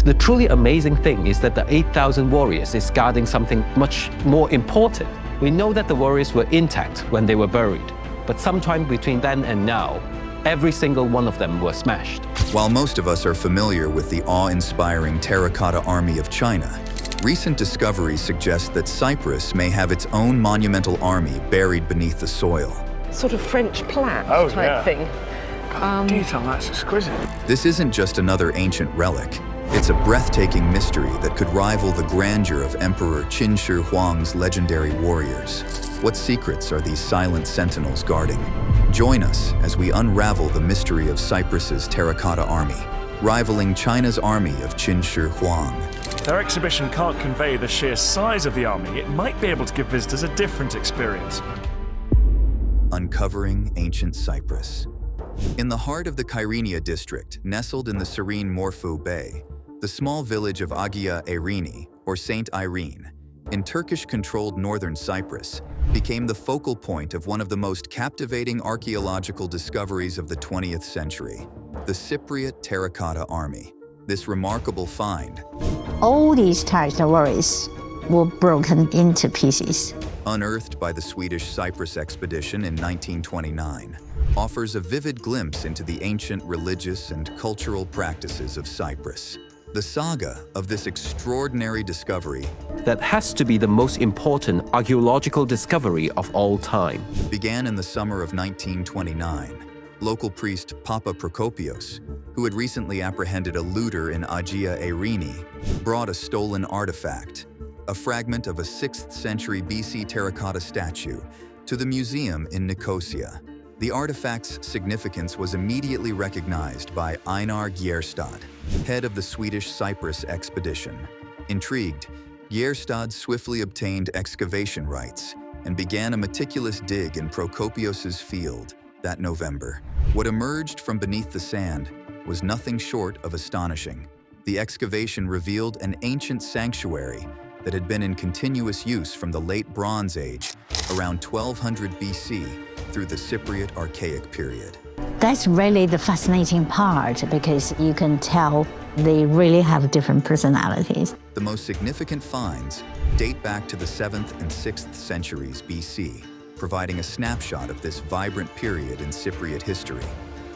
The truly amazing thing is that the 8,000 warriors is guarding something much more important. We know that the warriors were intact when they were buried, but sometime between then and now, every single one of them was smashed. While most of us are familiar with the awe-inspiring Terracotta Army of China, recent discoveries suggest that Cyprus may have its own monumental army buried beneath the soil. Sort of French plaque type thing. Detail, that's exquisite. This isn't just another ancient relic. It's a breathtaking mystery that could rival the grandeur of Emperor Qin Shi Huang's legendary warriors. What secrets are these silent sentinels guarding? Join us as we unravel the mystery of Cyprus's Terracotta Army, rivaling China's army of Qin Shi Huang. Their exhibition can't convey the sheer size of the army. It might be able to give visitors a different experience. Uncovering ancient Cyprus. In the heart of the Irini district, nestled in the serene Morpho Bay, the small village of Agia Irini, or Saint Irene, in Turkish-controlled northern Cyprus, became the focal point of one of the most captivating archaeological discoveries of the 20th century, the Cypriot Terracotta Army. This remarkable find, all these territories were broken into pieces. Unearthed by the Swedish Cyprus expedition in 1929, offers a vivid glimpse into the ancient religious and cultural practices of Cyprus. The saga of this extraordinary discovery, that has to be the most important archaeological discovery of all time, began in the summer of 1929. Local priest Papa Prokopios, who had recently apprehended a looter in Agia Irini, brought a stolen artifact, a fragment of a 6th century BC terracotta statue, to the museum in Nicosia. The artifact's significance was immediately recognized by Einar Gjerstad, head of the Swedish Cyprus expedition. Intrigued, Gjerstad swiftly obtained excavation rights and began a meticulous dig in Prokopios's field that November. What emerged from beneath the sand was nothing short of astonishing. The excavation revealed an ancient sanctuary that had been in continuous use from the late Bronze Age, around 1200 BC, through the Cypriot Archaic period. That's really the fascinating part, because you can tell they really have different personalities. The most significant finds date back to the 7th and 6th centuries BC, providing a snapshot of this vibrant period in Cypriot history.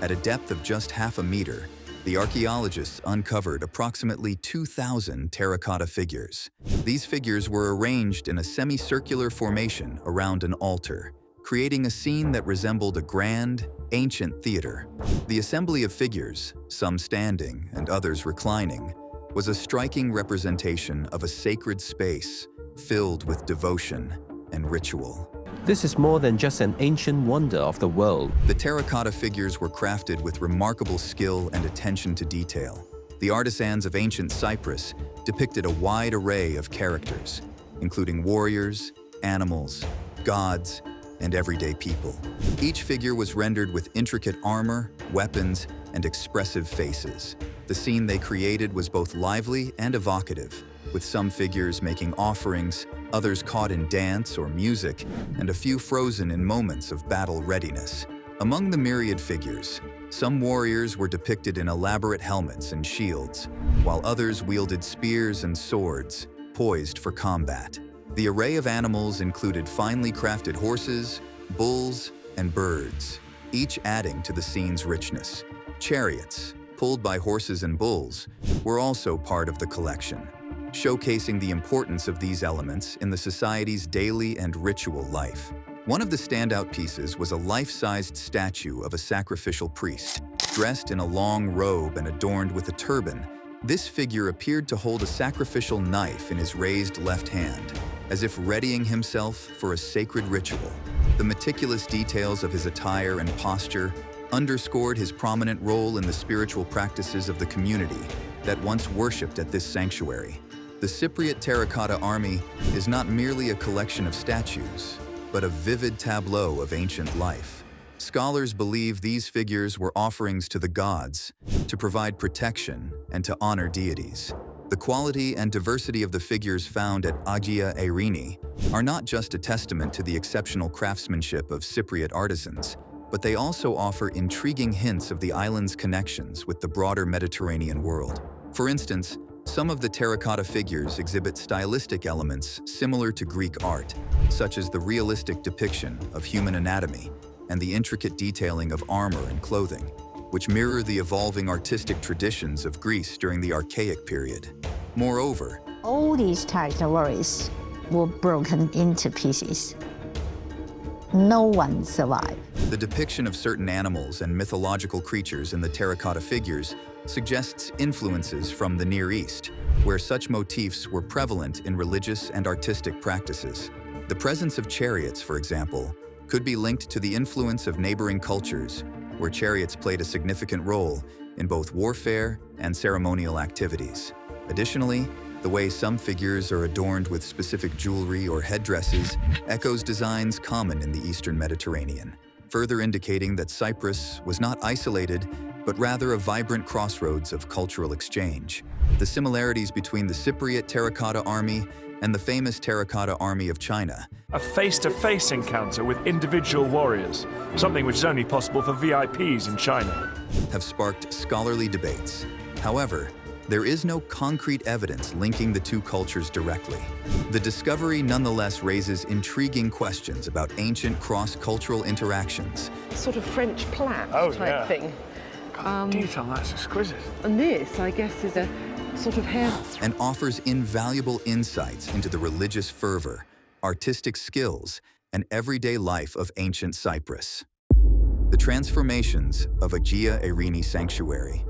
At a depth of just half a meter, the archaeologists uncovered approximately 2,000 terracotta figures. These figures were arranged in a semicircular formation around an altar, creating a scene that resembled a grand, ancient theater. The assembly of figures, some standing and others reclining, was a striking representation of a sacred space filled with devotion and ritual. this is more than just an ancient wonder of the world. The terracotta figures were crafted with remarkable skill and attention to detail. The artisans of ancient Cyprus depicted a wide array of characters, including warriors, animals, gods, and everyday people. Each figure was rendered with intricate armor, weapons, and expressive faces. The scene they created was both lively and evocative, with some figures making offerings, others caught in dance or music, and a few frozen in moments of battle readiness. Among the myriad figures, some warriors were depicted in elaborate helmets and shields, while others wielded spears and swords, poised for combat. The array of animals included finely crafted horses, bulls, and birds, each adding to the scene's richness. Chariots, pulled by horses and bulls, were also part of the collection, showcasing the importance of these elements in the society's daily and ritual life. One of the standout pieces was a life-sized statue of a sacrificial priest. Dressed in a long robe and adorned with a turban, this figure appeared to hold a sacrificial knife in his raised left hand, as if readying himself for a sacred ritual. The meticulous details of his attire and posture underscored his prominent role in the spiritual practices of the community that once worshipped at this sanctuary. The Cypriot Terracotta Army is not merely a collection of statues, but a vivid tableau of ancient life. Scholars believe these figures were offerings to the gods, to provide protection and to honor deities. The quality and diversity of the figures found at Agia Irini are not just a testament to the exceptional craftsmanship of Cypriot artisans, but they also offer intriguing hints of the island's connections with the broader Mediterranean world. For instance, Some of the terracotta figures exhibit stylistic elements similar to Greek art, such as the realistic depiction of human anatomy and the intricate detailing of armor and clothing, which mirror the evolving artistic traditions of Greece during the Archaic period. Moreover, all these terracotta warriors were broken into pieces. No one survived. the depiction of certain animals and mythological creatures in the terracotta figures suggests influences from the Near East, where such motifs were prevalent in religious and artistic practices. The presence of chariots, for example, could be linked to the influence of neighboring cultures, where chariots played a significant role in both warfare and ceremonial activities. Additionally, the way some figures are adorned with specific jewelry or headdresses echoes designs common in the Eastern Mediterranean, further indicating that Cyprus was not isolated, but rather a vibrant crossroads of cultural exchange. The similarities between the Cypriot Terracotta Army and the famous Terracotta Army of China, a face-to-face encounter with individual warriors, something which is only possible for VIPs in China, have sparked scholarly debates. However, there is no concrete evidence linking the two cultures directly. The discovery nonetheless raises intriguing questions about ancient cross-cultural interactions. Sort of French plat type thing. Detail, that's exquisite. And this, I guess, is a sort of hair. And offers invaluable insights into the religious fervor, artistic skills, and everyday life of ancient Cyprus. The transformations of Agia Irini Sanctuary.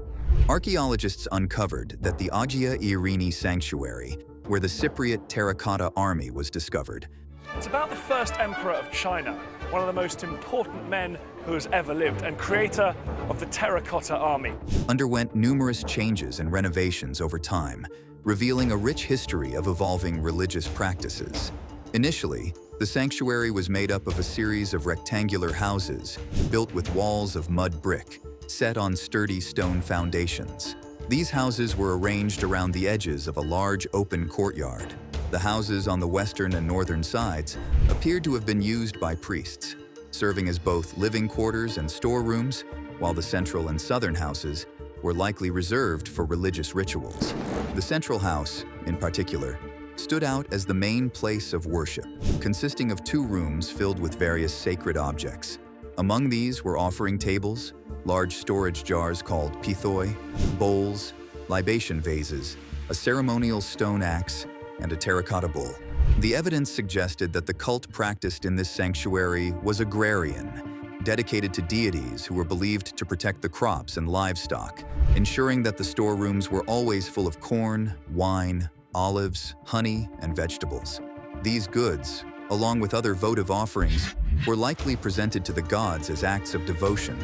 Archaeologists uncovered that the Agia Irini Sanctuary, where the Cypriot Terracotta Army was discovered, it's about the first emperor of China, one of the most important men who has ever lived and creator of the Terracotta Army, underwent numerous changes and renovations over time, revealing a rich history of evolving religious practices. Initially, the sanctuary was made up of a series of rectangular houses built with walls of mud brick, set on sturdy stone foundations. These houses were arranged around the edges of a large open courtyard. The houses on the western and northern sides appeared to have been used by priests, serving as both living quarters and storerooms, while the central and southern houses were likely reserved for religious rituals. The central house, in particular, stood out as the main place of worship, consisting of 2 rooms filled with various sacred objects. Among these were offering tables, large storage jars called pithoi, bowls, libation vases, a ceremonial stone axe, and a terracotta bull. The evidence suggested that the cult practiced in this sanctuary was agrarian, dedicated to deities who were believed to protect the crops and livestock, ensuring that the storerooms were always full of corn, wine, olives, honey, and vegetables. These goods, along with other votive offerings, were likely presented to the gods as acts of devotion.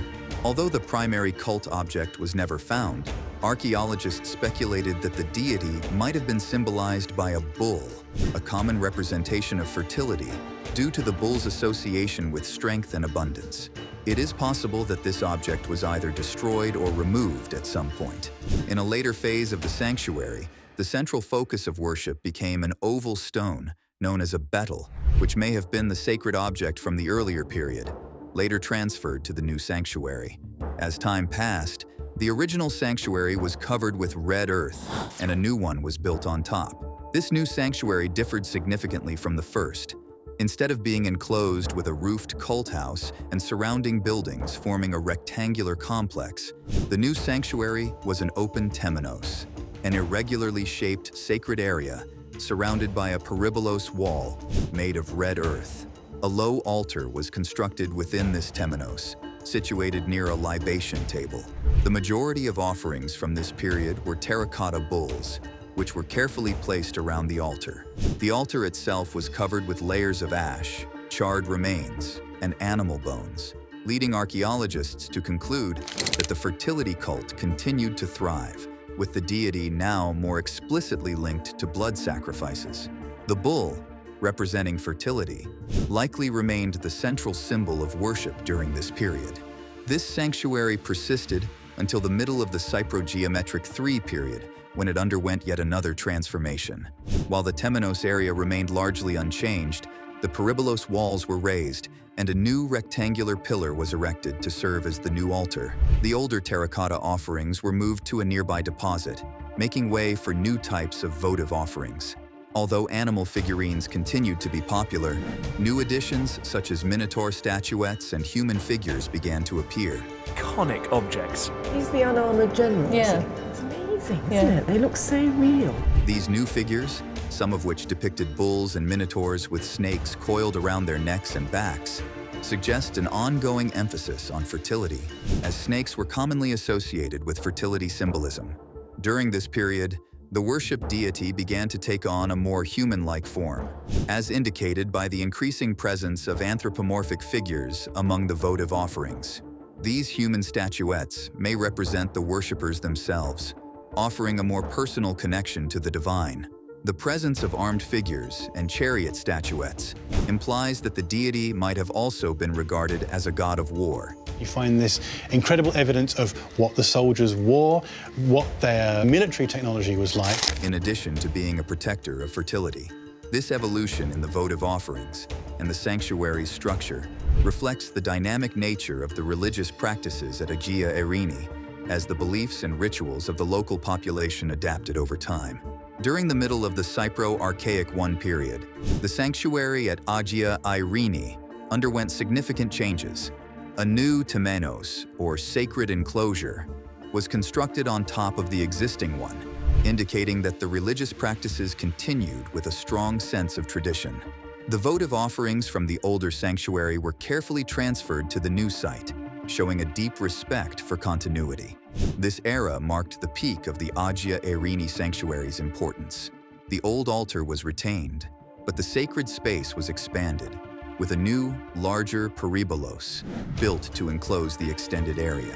Although the primary cult object was never found, archaeologists speculated that the deity might have been symbolized by a bull, a common representation of fertility, due to the bull's association with strength and abundance. It is possible that this object was either destroyed or removed at some point. In a later phase of the sanctuary, the central focus of worship became an oval stone known as a betel, which may have been the sacred object from the earlier period, later transferred to the new sanctuary. As time passed, the original sanctuary was covered with red earth, and a new one was built on top. This new sanctuary differed significantly from the first. Instead of being enclosed with a roofed cult house and surrounding buildings forming a rectangular complex, the new sanctuary was an open temenos, an irregularly shaped sacred area surrounded by a peribolos wall made of red earth. A low altar was constructed within this temenos, situated near a libation table. The majority of offerings from this period were terracotta bulls, which were carefully placed around the altar. The altar itself was covered with layers of ash, charred remains, and animal bones, leading archaeologists to conclude that the fertility cult continued to thrive, with the deity now more explicitly linked to blood sacrifices. The bull, representing fertility, likely remained the central symbol of worship during this period. This sanctuary persisted until the middle of the Cypro-geometric III period, when it underwent yet another transformation. While the temenos area remained largely unchanged, the peribolos walls were raised, and a new rectangular pillar was erected to serve as the new altar. The older terracotta offerings were moved to a nearby deposit, making way for new types of votive offerings. Although animal figurines continued to be popular, new additions such as minotaur statuettes and human figures began to appear. Iconic objects. He's the unarmored general. Yeah. It's amazing, isn't it? They look so real. These new figures, some of which depicted bulls and minotaurs with snakes coiled around their necks and backs, suggest an ongoing emphasis on fertility, as snakes were commonly associated with fertility symbolism. During this period, the worshipped deity began to take on a more human-like form, as indicated by the increasing presence of anthropomorphic figures among the votive offerings. These human statuettes may represent the worshippers themselves, offering a more personal connection to the divine. The presence of armed figures and chariot statuettes implies that the deity might have also been regarded as a god of war. You find this incredible evidence of what the soldiers wore, what their military technology was like. In addition to being a protector of fertility, this evolution in the votive offerings and the sanctuary structure reflects the dynamic nature of the religious practices at Agia Irini, as the beliefs and rituals of the local population adapted over time. During the middle of the Cypro-Archaic I period, the sanctuary at Agia Irini underwent significant changes. A new temenos, or sacred enclosure, was constructed on top of the existing one, indicating that the religious practices continued with a strong sense of tradition. The votive offerings from the older sanctuary were carefully transferred to the new site, showing a deep respect for continuity. This era marked the peak of the Agia Irini sanctuary's importance. The old altar was retained, but the sacred space was expanded, with a new, larger peribolos built to enclose the extended area.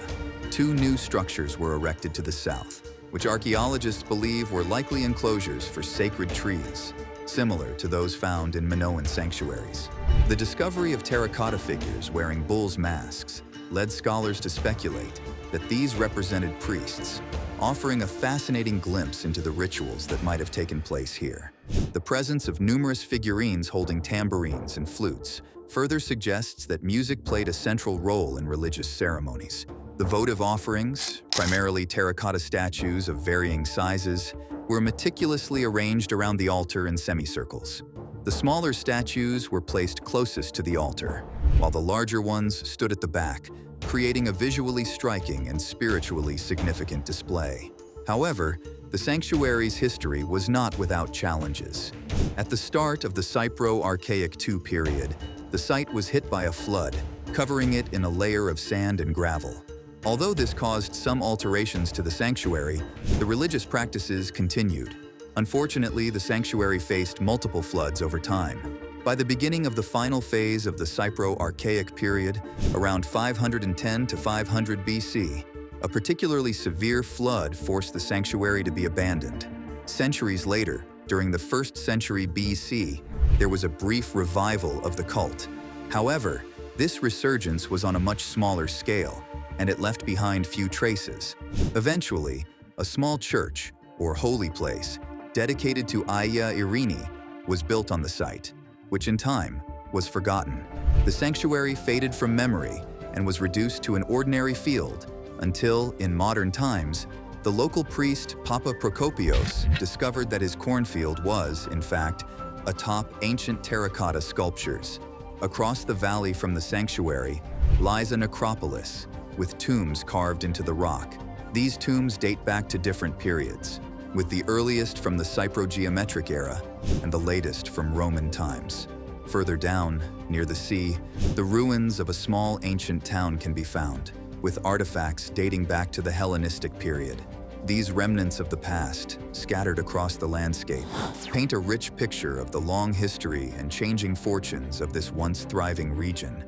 Two new structures were erected to the south, which archaeologists believe were likely enclosures for sacred trees, similar to those found in Minoan sanctuaries. The discovery of terracotta figures wearing bulls' masks led scholars to speculate that these represented priests, offering a fascinating glimpse into the rituals that might have taken place here. The presence of numerous figurines holding tambourines and flutes further suggests that music played a central role in religious ceremonies. The votive offerings, primarily terracotta statues of varying sizes, were meticulously arranged around the altar in semicircles. The smaller statues were placed closest to the altar, while the larger ones stood at the back, creating a visually striking and spiritually significant display. However, the sanctuary's history was not without challenges. At the start of the Cypro-Archaic II period, the site was hit by a flood, covering it in a layer of sand and gravel. Although this caused some alterations to the sanctuary, the religious practices continued. Unfortunately, the sanctuary faced multiple floods over time. By the beginning of the final phase of the Cypro-Archaic period, around 510 to 500 BC, a particularly severe flood forced the sanctuary to be abandoned. Centuries later, during the 1st century BC, there was a brief revival of the cult. However, this resurgence was on a much smaller scale, and it left behind few traces. Eventually, a small church, or holy place, dedicated to Agia Irini, was built on the site, which in time was forgotten. The sanctuary faded from memory and was reduced to an ordinary field until, in modern times, the local priest Papa Prokopios discovered that his cornfield was, in fact, atop ancient terracotta sculptures. Across the valley from the sanctuary lies a necropolis with tombs carved into the rock. These tombs date back to different periods, with the earliest from the Cypro-geometric era and the latest from Roman times. Further down, near the sea, the ruins of a small ancient town can be found, with artifacts dating back to the Hellenistic period. These remnants of the past, scattered across the landscape, paint a rich picture of the long history and changing fortunes of this once thriving region.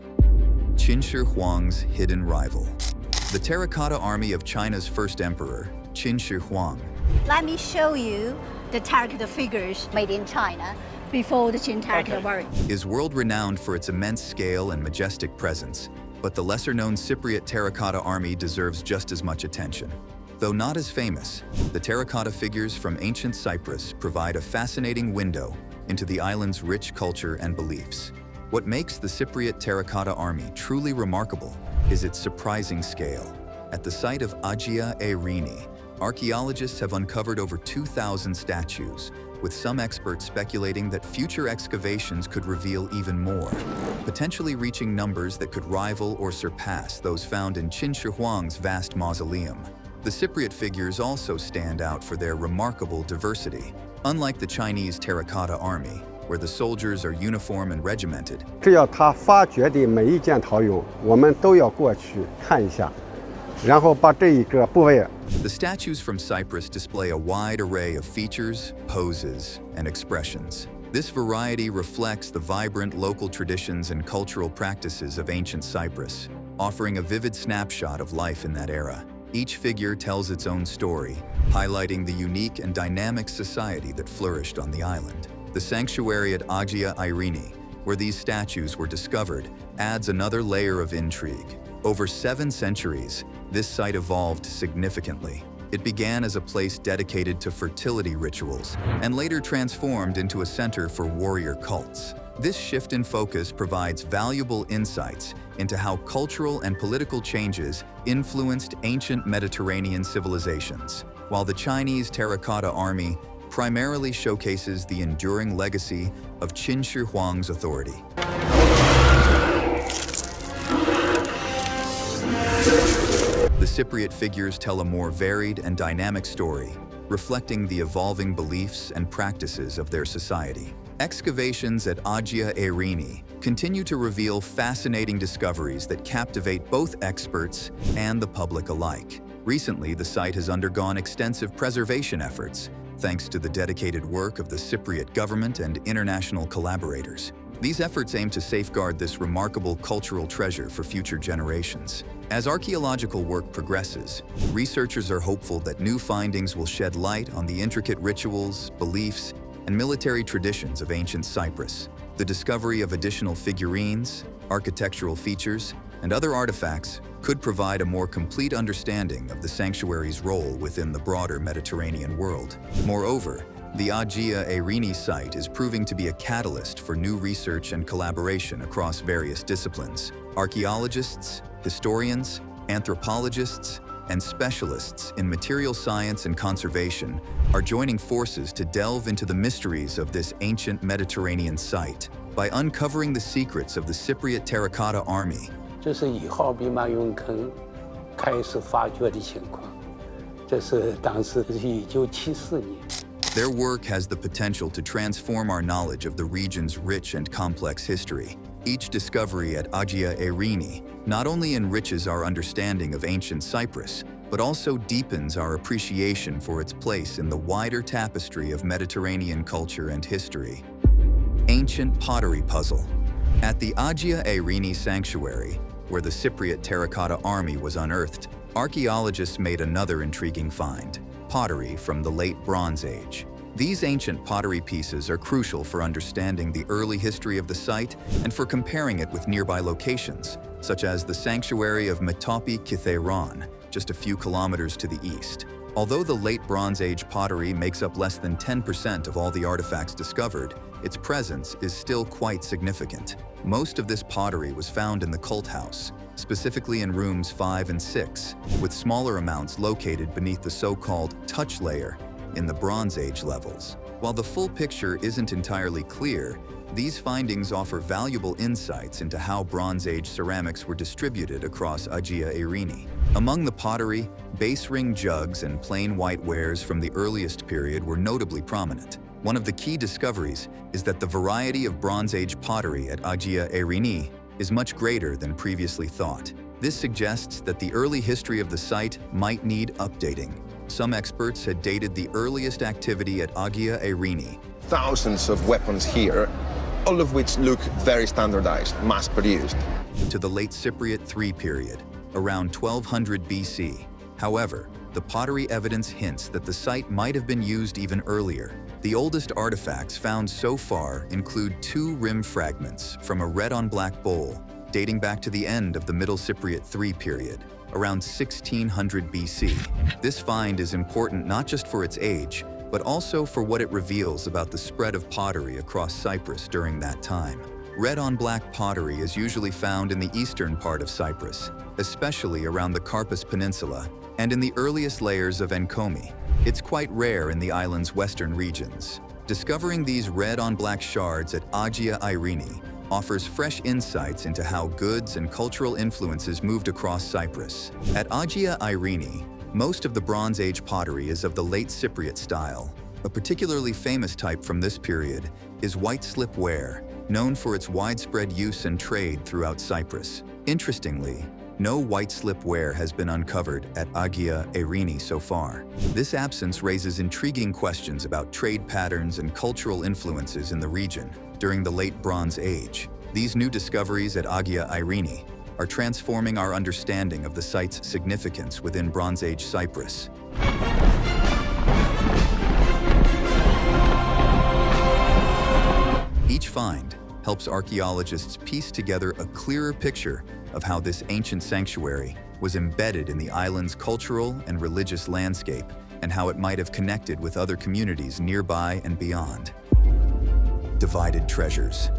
Qin Shi Huang's hidden rival. The Terracotta Army of China's first emperor, Qin Shi Huang. Let me show you the terracotta figures made in China before the Qin Terracotta Warrior. Is world-renowned for its immense scale and majestic presence, but the lesser-known Cypriot Terracotta Army deserves just as much attention. Though not as famous, the terracotta figures from ancient Cyprus provide a fascinating window into the island's rich culture and beliefs. What makes the Cypriot Terracotta Army truly remarkable is its surprising scale. At the site of Agia Irini, Archaeologists have uncovered over 2,000 statues, with some experts speculating that future excavations could reveal even more, potentially reaching numbers that could rival or surpass those found in Qin Shi Huang's vast mausoleum. The Cypriot figures also stand out for their remarkable diversity. Unlike the Chinese Terracotta Army, where the soldiers are uniform and regimented, 只要他发掘的每一件陶俑，我们都要过去看一下，然后把这一个部位。 The statues from Cyprus display a wide array of features, poses, and expressions. This variety reflects the vibrant local traditions and cultural practices of ancient Cyprus, offering a vivid snapshot of life in that era. Each figure tells its own story, highlighting the unique and dynamic society that flourished on the island. The sanctuary at Agia, Irini, where these statues were discovered, adds another layer of intrigue. Over 7 centuries, this site evolved significantly. It began as a place dedicated to fertility rituals and later transformed into a center for warrior cults. This shift in focus provides valuable insights into how cultural and political changes influenced ancient Mediterranean civilizations, while the Chinese Terracotta Army primarily showcases the enduring legacy of Qin Shi Huang's authority. The Cypriot figures tell a more varied and dynamic story, reflecting the evolving beliefs and practices of their society. Excavations at Agia Irini continue to reveal fascinating discoveries that captivate both experts and the public alike. Recently, the site has undergone extensive preservation efforts, thanks to the dedicated work of the Cypriot government and international collaborators. These efforts aim to safeguard this remarkable cultural treasure for future generations. As archaeological work progresses, researchers are hopeful that new findings will shed light on the intricate rituals, beliefs, and military traditions of ancient Cyprus. The discovery of additional figurines, architectural features, and other artifacts could provide a more complete understanding of the sanctuary's role within the broader Mediterranean world. Moreover, the Agia Irini site is proving to be a catalyst for new research and collaboration across various disciplines. Archaeologists, historians, anthropologists, and specialists in material science and conservation are joining forces to delve into the mysteries of this ancient Mediterranean site. By uncovering the secrets of the Cypriot Terracotta Army, 这是以后兵马俑坑开始发掘的情况，这是当时是1974年。 their work has the potential to transform our knowledge of the region's rich and complex history. Each discovery at Agia Irini not only enriches our understanding of ancient Cyprus, but also deepens our appreciation for its place in the wider tapestry of Mediterranean culture and history. Ancient pottery puzzle. At the Agia Irini Sanctuary, where the Cypriot Terracotta Army was unearthed, archaeologists made another intriguing find: pottery from the late Bronze Age. These ancient pottery pieces are crucial for understanding the early history of the site and for comparing it with nearby locations, such as the sanctuary of Metopi Kithairon, just a few kilometers to the east. Although the late Bronze Age pottery makes up less than 10% of all the artifacts discovered, its presence is still quite significant. Most of this pottery was found in the cult house, specifically in rooms 5 and 6, with smaller amounts located beneath the so-called touch layer in the Bronze Age levels. While the full picture isn't entirely clear, these findings offer valuable insights into how Bronze Age ceramics were distributed across Agia Irini. Among the pottery, base ring jugs and plain white wares from the earliest period were notably prominent. One of the key discoveries is that the variety of Bronze Age pottery at Agia Irini is much greater than previously thought. This suggests that the early history of the site might need updating. Some experts had dated the earliest activity at Agia Irini. Thousands of weapons here, all of which look very standardized, mass-produced. To the late Cypriot III period, around 1200 BC. However, the pottery evidence hints that the site might have been used even earlier. The oldest artifacts found so far include 2 rim fragments from a red-on-black bowl dating back to the end of the Middle Cypriot III period, around 1600 BC. This find is important not just for its age, but also for what it reveals about the spread of pottery across Cyprus during that time. Red-on-black pottery is usually found in the eastern part of Cyprus, especially around the Karpas Peninsula and in the earliest layers of Enkomi. It's quite rare in the island's western regions. Discovering these red-on-black shards at Agia, Irini offers fresh insights into how goods and cultural influences moved across Cyprus. At Agia, Irini, most of the Bronze Age pottery is of the late Cypriot style. A particularly famous type from this period is white slip ware, known for its widespread use and trade throughout Cyprus. Interestingly, no white slip ware has been uncovered at Agia, Irini so far. This absence raises intriguing questions about trade patterns and cultural influences in the region during the late Bronze Age. These new discoveries at Agia, Irini are transforming our understanding of the site's significance within Bronze Age Cyprus. Each find helps archaeologists piece together a clearer picture of how this ancient sanctuary was embedded in the island's cultural and religious landscape and how it might have connected with other communities nearby and beyond. Divided treasures.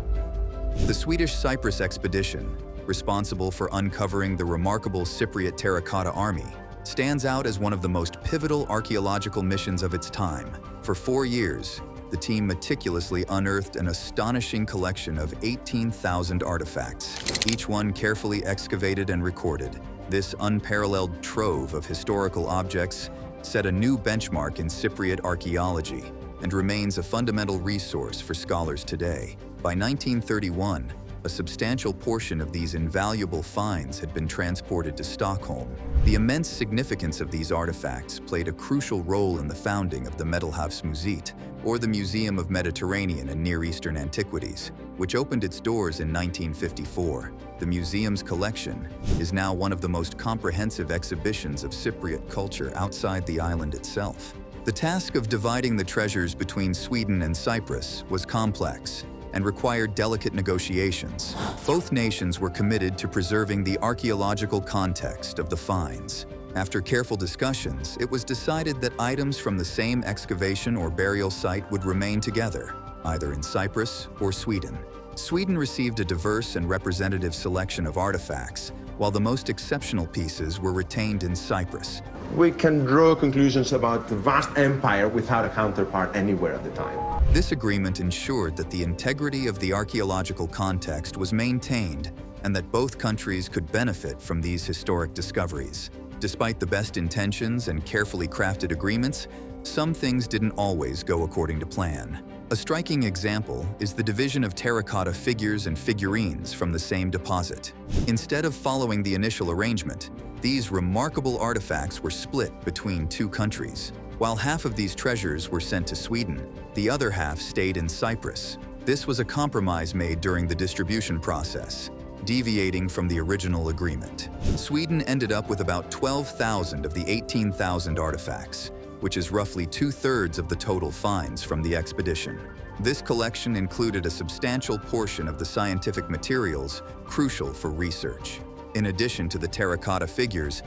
The Swedish Cyprus expedition, responsible for uncovering the remarkable Cypriot Terracotta Army, stands out as one of the most pivotal archaeological missions of its time. For 4 years, the team meticulously unearthed an astonishing collection of 18,000 artifacts, each one carefully excavated and recorded. This unparalleled trove of historical objects set a new benchmark in Cypriot archaeology and remains a fundamental resource for scholars today. By 1931, a substantial portion of these invaluable finds had been transported to Stockholm. The immense significance of these artifacts played a crucial role in the founding of the Medelhavsmuseet, or the Museum of Mediterranean and Near Eastern Antiquities, which opened its doors in 1954. The museum's collection is now one of the most comprehensive exhibitions of Cypriot culture outside the island itself. The task of dividing the treasures between Sweden and Cyprus was complex and required delicate negotiations. Both nations were committed to preserving the archaeological context of the finds. After careful discussions, it was decided that items from the same excavation or burial site would remain together, either in Cyprus or Sweden. Sweden received a diverse and representative selection of artifacts, while the most exceptional pieces were retained in Cyprus. We can draw conclusions about the vast empire without a counterpart anywhere at the time. This agreement ensured that the integrity of the archaeological context was maintained and that both countries could benefit from these historic discoveries. Despite the best intentions and carefully crafted agreements, some things didn't always go according to plan. A striking example is the division of terracotta figures and figurines from the same deposit. Instead of following the initial arrangement, these remarkable artifacts were split between two countries. While half of these treasures were sent to Sweden, the other half stayed in Cyprus. This was a compromise made during the distribution process, deviating from the original agreement. Sweden ended up with about 12,000 of the 18,000 artifacts, which is roughly 2/3 of the total finds from the expedition. This collection included a substantial portion of the scientific materials crucial for research. In addition to the terracotta figures,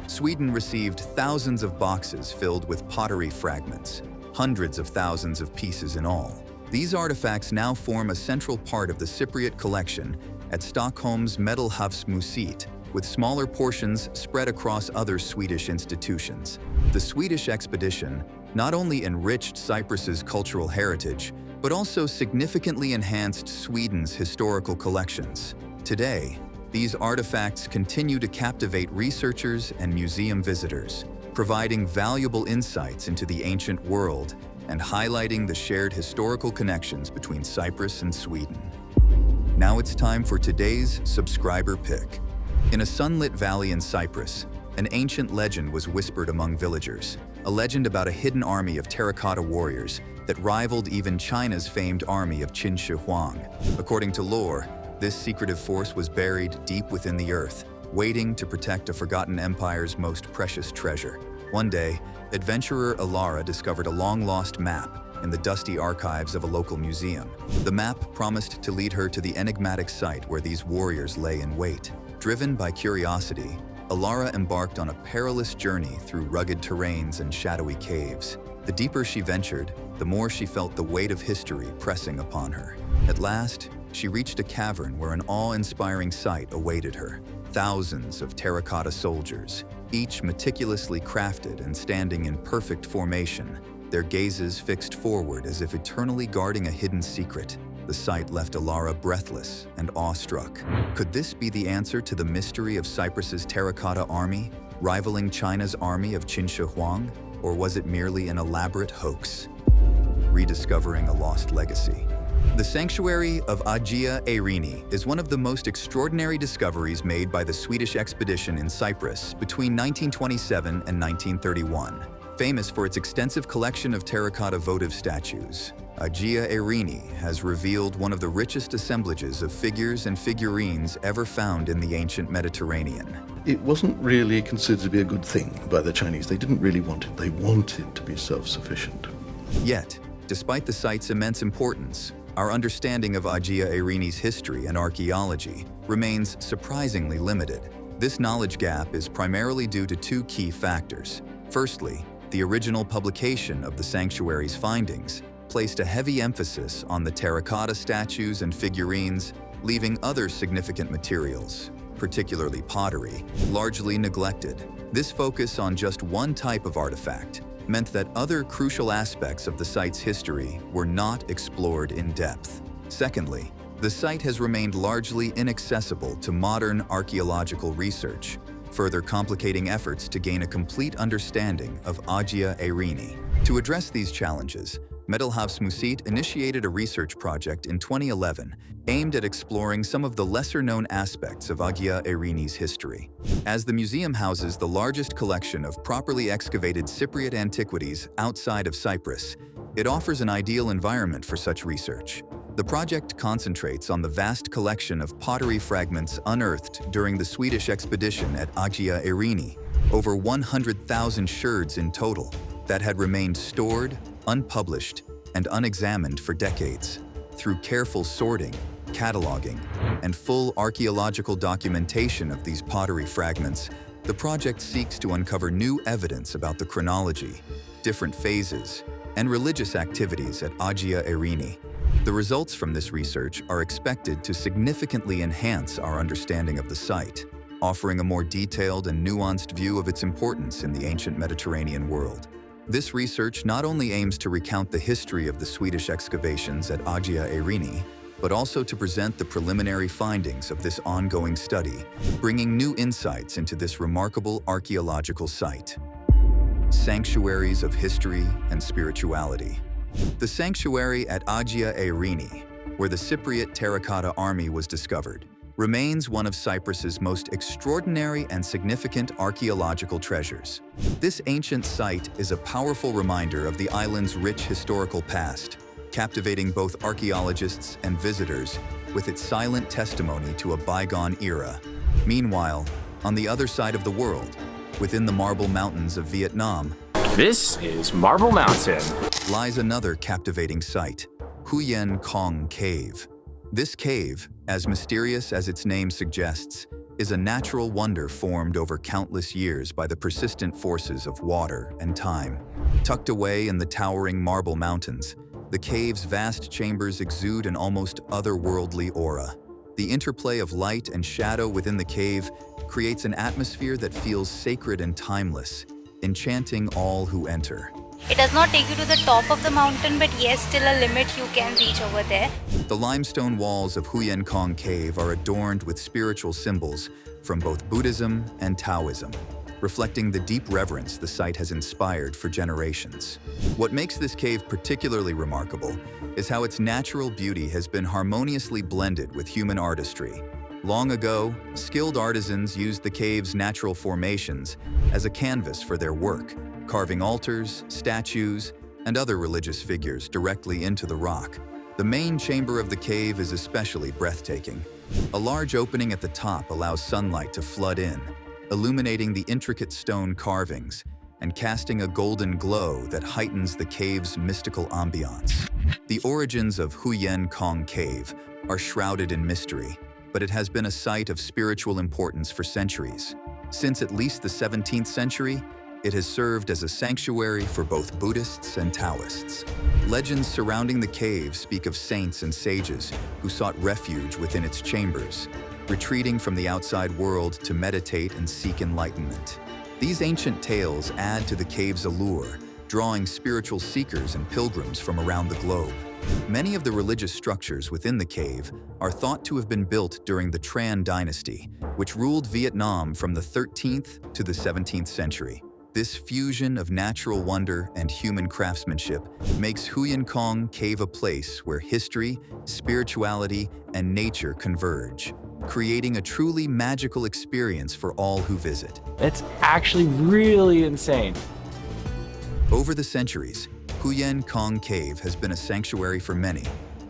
Sweden received thousands of boxes filled with pottery fragments, hundreds of thousands of pieces in all. These artifacts now form a central part of the Cypriot collection at Stockholm's Medelhavsmuseet, with smaller portions spread across other Swedish institutions. The Swedish expedition not only enriched Cyprus's cultural heritage, but also significantly enhanced Sweden's historical collections. Today, these artifacts continue to captivate researchers and museum visitors, providing valuable insights into the ancient world and highlighting the shared historical connections between Cyprus and Sweden. Now it's time for today's subscriber pick. In a sunlit valley in Cyprus, an ancient legend was whispered among villagers, a legend about a hidden army of terracotta warriors that rivaled even China's famed army of Qin Shi Huang. According to lore, this secretive force was buried deep within the earth, waiting to protect a forgotten empire's most precious treasure. One day, adventurer Alara discovered a long-lost map in the dusty archives of a local museum. The map promised to lead her to the enigmatic site where these warriors lay in wait. Driven by curiosity, Alara embarked on a perilous journey through rugged terrains and shadowy caves. The deeper she ventured, the more she felt the weight of history pressing upon her. At last, she reached a cavern where an awe-inspiring sight awaited her. Thousands of terracotta soldiers, each meticulously crafted and standing in perfect formation, their gazes fixed forward as if eternally guarding a hidden secret. The sight left Alara breathless and awestruck. Could this be the answer to the mystery of Cyprus's terracotta army, rivaling China's army of Qin Shi Huang, or was it merely an elaborate hoax? Rediscovering a lost legacy. The Sanctuary of Agia Irini is one of the most extraordinary discoveries made by the Swedish expedition in Cyprus between 1927 and 1931. Famous for its extensive collection of terracotta votive statues, Agia Irini has revealed one of the richest assemblages of figures and figurines ever found in the ancient Mediterranean. It wasn't really considered to be a good thing by the Chinese. They didn't really want it. They wanted to be self-sufficient. Yet, despite the site's immense importance, our understanding of Agia Irini's history and archaeology remains surprisingly limited. This knowledge gap is primarily due to two key factors. Firstly, the original publication of the sanctuary's findings placed a heavy emphasis on the terracotta statues and figurines, leaving other significant materials, particularly pottery, largely neglected. This focus on just one type of artifact meant that other crucial aspects of the site's history were not explored in depth. Secondly, the site has remained largely inaccessible to modern archaeological research, further complicating efforts to gain a complete understanding of Agia Irini. To address these challenges, Medelhavsmuseet initiated a research project in 2011 aimed at exploring some of the lesser-known aspects of Agia Irini's history. As the museum houses the largest collection of properly excavated Cypriot antiquities outside of Cyprus, it offers an ideal environment for such research. The project concentrates on the vast collection of pottery fragments unearthed during the Swedish expedition at Agia Irini, over 100,000 sherds in total, that had remained stored, unpublished, and unexamined for decades. Through careful sorting, cataloging, and full archaeological documentation of these pottery fragments, the project seeks to uncover new evidence about the chronology, different phases, and religious activities at Agia Irini. The results from this research are expected to significantly enhance our understanding of the site, offering a more detailed and nuanced view of its importance in the ancient Mediterranean world. This research not only aims to recount the history of the Swedish excavations at Agia Irini, but also to present the preliminary findings of this ongoing study, bringing new insights into this remarkable archaeological site. Sanctuaries of history and spirituality. The sanctuary at Agia Irini, where the Cypriot Terracotta Army was discovered, remains one of Cyprus's most extraordinary and significant archaeological treasures. This ancient site is a powerful reminder of the island's rich historical past, captivating both archaeologists and visitors with its silent testimony to a bygone era. Meanwhile, on the other side of the world, within the Marble Mountains of Vietnam, this is Marble Mountain, lies another captivating site, Huyen Cong Cave. This cave, as mysterious as its name suggests, is a natural wonder formed over countless years by the persistent forces of water and time. Tucked away in the towering Marble Mountains, the cave's vast chambers exude an almost otherworldly aura. The interplay of light and shadow within the cave creates an atmosphere that feels sacred and timeless, enchanting all who enter. It does not take you to the top of the mountain, but yes, still a limit you can reach over there. The limestone walls of Huyen Cong Cave are adorned with spiritual symbols from both Buddhism and Taoism, reflecting the deep reverence the site has inspired for generations. What makes this cave particularly remarkable is how its natural beauty has been harmoniously blended with human artistry. Long ago, skilled artisans used the cave's natural formations as a canvas for their work, carving altars, statues, and other religious figures directly into the rock. The main chamber of the cave is especially breathtaking. A large opening at the top allows sunlight to flood in, illuminating the intricate stone carvings and casting a golden glow that heightens the cave's mystical ambiance. The origins of Huyen Cong Cave are shrouded in mystery, but it has been a site of spiritual importance for centuries. Since at least the 17th century, it has served as a sanctuary for both Buddhists and Taoists. Legends surrounding the cave speak of saints and sages who sought refuge within its chambers, retreating from the outside world to meditate and seek enlightenment. These ancient tales add to the cave's allure, drawing spiritual seekers and pilgrims from around the globe. Many of the religious structures within the cave are thought to have been built during the Tran dynasty, which ruled Vietnam from the 13th to the 17th century. This fusion of natural wonder and human craftsmanship makes Huyen Kong Cave a place where history, spirituality, and nature converge, creating a truly magical experience for all who visit. It's actually really insane. Over the centuries, Huyen Kong Cave has been a sanctuary for many,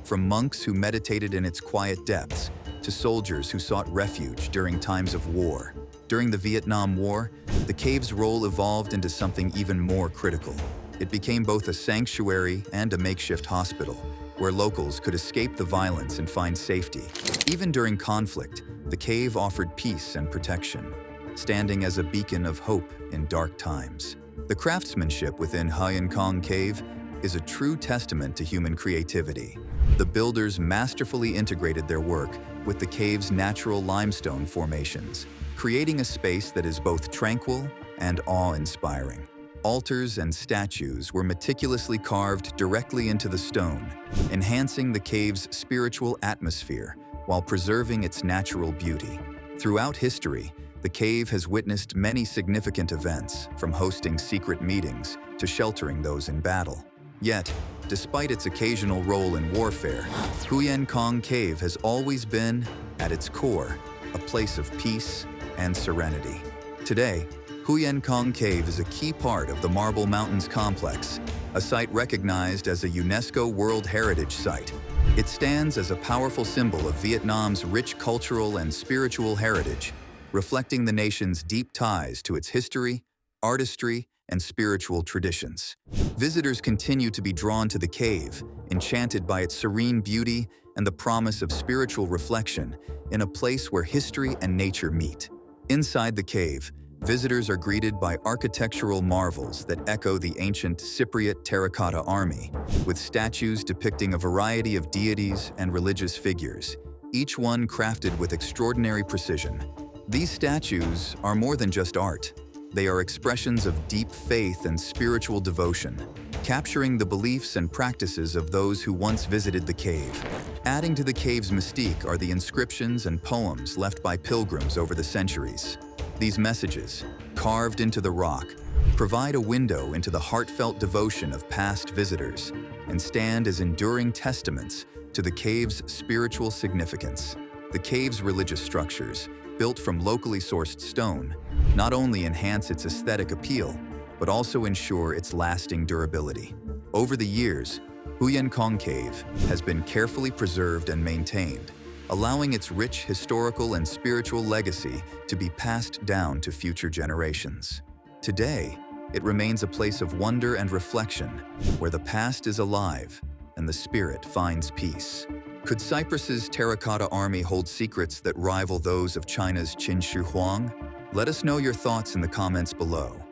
from monks who meditated in its quiet depths to soldiers who sought refuge during times of war. During the Vietnam War, the cave's role evolved into something even more critical. It became both a sanctuary and a makeshift hospital, where locals could escape the violence and find safety. Even during conflict, the cave offered peace and protection, standing as a beacon of hope in dark times. The craftsmanship within Huyen Kong Cave is a true testament to human creativity. The builders masterfully integrated their work with the cave's natural limestone formations, creating a space that is both tranquil and awe-inspiring. Altars and statues were meticulously carved directly into the stone, enhancing the cave's spiritual atmosphere while preserving its natural beauty. Throughout history, the cave has witnessed many significant events, from hosting secret meetings to sheltering those in battle. Yet, despite its occasional role in warfare, Huyen Kong Cave has always been, at its core, a place of peace and serenity. Today, Huyen Kong Cave is a key part of the Marble Mountains complex, a site recognized as a UNESCO World Heritage Site. It stands as a powerful symbol of Vietnam's rich cultural and spiritual heritage, reflecting the nation's deep ties to its history, artistry, and spiritual traditions. Visitors continue to be drawn to the cave, enchanted by its serene beauty and the promise of spiritual reflection in a place where history and nature meet. Inside the cave, visitors are greeted by architectural marvels that echo the ancient Cypriot Terracotta Army, with statues depicting a variety of deities and religious figures, each one crafted with extraordinary precision. These statues are more than just art. They are expressions of deep faith and spiritual devotion, capturing the beliefs and practices of those who once visited the cave. Adding to the cave's mystique are the inscriptions and poems left by pilgrims over the centuries. These messages, carved into the rock, provide a window into the heartfelt devotion of past visitors and stand as enduring testaments to the cave's spiritual significance. The cave's religious structures, built from locally sourced stone, not only enhance its aesthetic appeal, but also ensure its lasting durability. Over the years, Huyen Kong Cave has been carefully preserved and maintained, allowing its rich historical and spiritual legacy to be passed down to future generations. Today, it remains a place of wonder and reflection, where the past is alive and the spirit finds peace. Could Cyprus's Terracotta Army hold secrets that rival those of China's Qin Shi Huang? Let us know your thoughts in the comments below.